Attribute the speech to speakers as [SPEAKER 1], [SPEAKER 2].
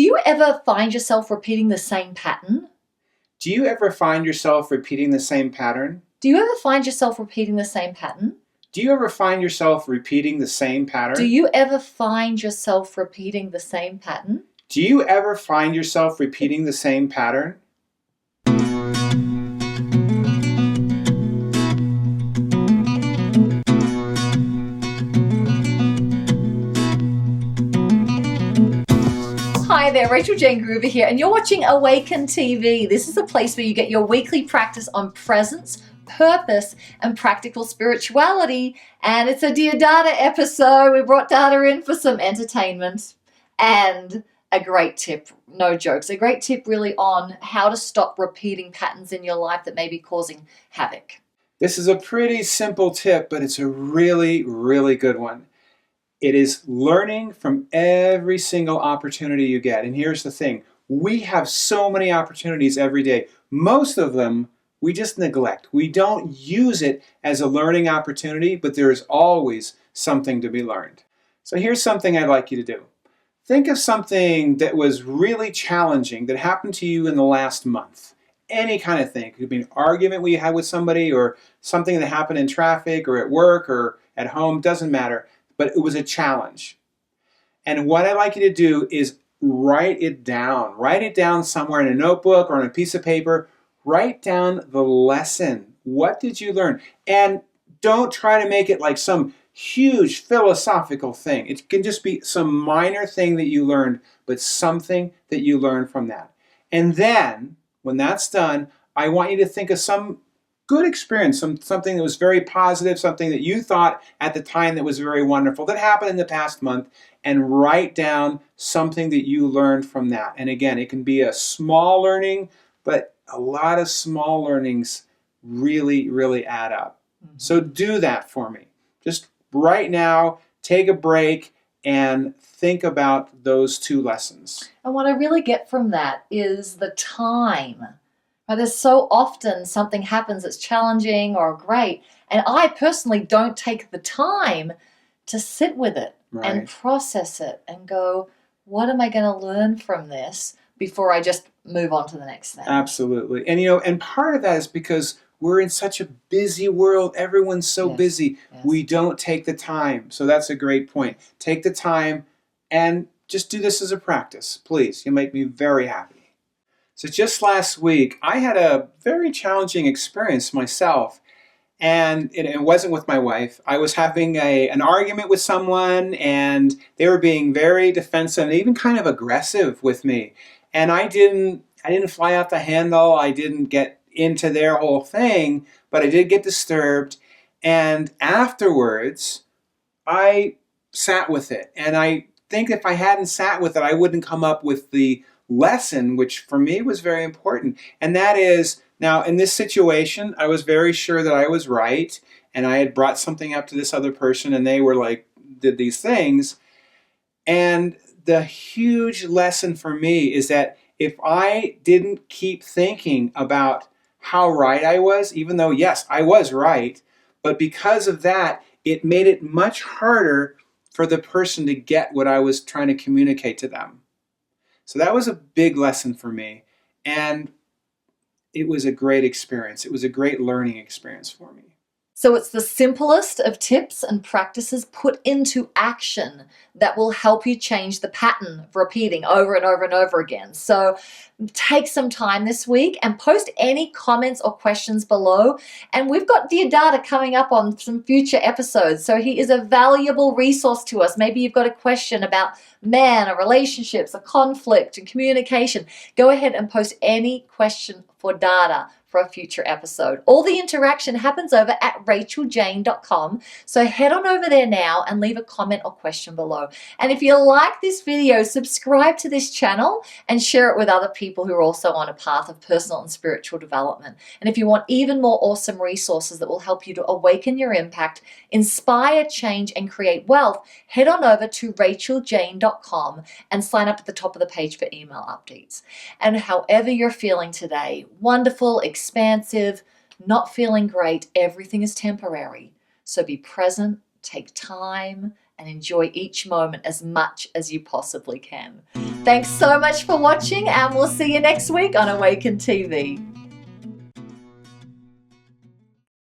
[SPEAKER 1] Do you ever find yourself repeating the same pattern?
[SPEAKER 2] Do you ever find yourself repeating the same pattern?
[SPEAKER 1] Do you ever find yourself repeating the same pattern?
[SPEAKER 2] Do you ever find yourself repeating the same pattern?
[SPEAKER 1] Do you ever find yourself repeating the same pattern?
[SPEAKER 2] Do you ever find yourself repeating the same pattern?
[SPEAKER 1] Hi there, Rachael-Jayne Groover here, and you're watching Awaken TV. This is a place where you get your weekly practice on presence, purpose, and practical spirituality. And it's a Dear Datta episode. We brought Datta in for some entertainment and a great tip, no jokes, a great tip really on how to stop repeating patterns in your life that may be causing havoc.
[SPEAKER 2] This is a pretty simple tip, but it's a really, really good one. It is learning from every single opportunity you get. And here's the thing. We have so many opportunities every day. Most of them we just neglect. We don't use it as a learning opportunity, but there is always something to be learned. So here's something I'd like you to do. Think of something that was really challenging that happened to you in the last month. Any kind of thing. It could be an argument you had with somebody, or something that happened in traffic or at work or at home, doesn't matter. But it was a challenge. And what I'd like you to do is write it down. Write it down somewhere in a notebook or on a piece of paper. Write down the lesson. What did you learn? And don't try to make it like some huge philosophical thing. It can just be some minor thing that you learned, but something that you learned from that. And then, when that's done, I want you to think of some good experience, something that was very positive, something that you thought at the time that was very wonderful, that happened in the past month, and write down something that you learned from that. And again, it can be a small learning, but a lot of small learnings really, really add up. So do that for me. Just right now, take a break and think about those two lessons.
[SPEAKER 1] And what I really get from that is the time. There's so often something happens that's challenging or great, and I personally don't take the time to sit with it and process it and go, what am I going to learn from this before I just move on to the next thing?
[SPEAKER 2] Absolutely. And and part of that is because we're in such a busy world. Everyone's so busy. Yes. We don't take the time. So that's a great point. Take the time and just do this as a practice. Please, you'll make me very happy. So just last week, I had a very challenging experience myself, and it wasn't with my wife. I was having an argument with someone, and they were being very defensive and even kind of aggressive with me. And I didn't fly out the handle. I didn't get into their whole thing, but I did get disturbed. And afterwards, I sat with it. And I think if I hadn't sat with it, I wouldn't come up with the lesson, which for me was very important. And that is, now in this situation, I was very sure that I was right, and I had brought something up to this other person, and they were like, did these things. And the huge lesson for me is that if I didn't keep thinking about how right I was, even though, yes, I was right, but because of that, it made it much harder for the person to get what I was trying to communicate to them. So that was a big lesson for me, and it was a great experience. It was a great learning experience for me.
[SPEAKER 1] So it's the simplest of tips and practices put into action that will help you change the pattern of repeating over and over and over again. So take some time this week and post any comments or questions below. And we've got Dear Datta coming up on some future episodes. So he is a valuable resource to us. Maybe you've got a question about men or relationships or conflict and communication. Go ahead and post any question for Datta for a future episode. All the interaction happens over at Rachael-Jayne.com. So head on over there now and leave a comment or question below. And if you like this video, subscribe to this channel and share it with other people who are also on a path of personal and spiritual development. And if you want even more awesome resources that will help you to awaken your impact, inspire change, and create wealth, head on over to Rachael-Jayne.com and sign up at the top of the page for email updates. And however you're feeling today, wonderful, expansive, not feeling great, everything is temporary. So be present, take time, and enjoy each moment as much as you possibly can. Thanks so much for watching, and we'll see you next week on Awaken TV.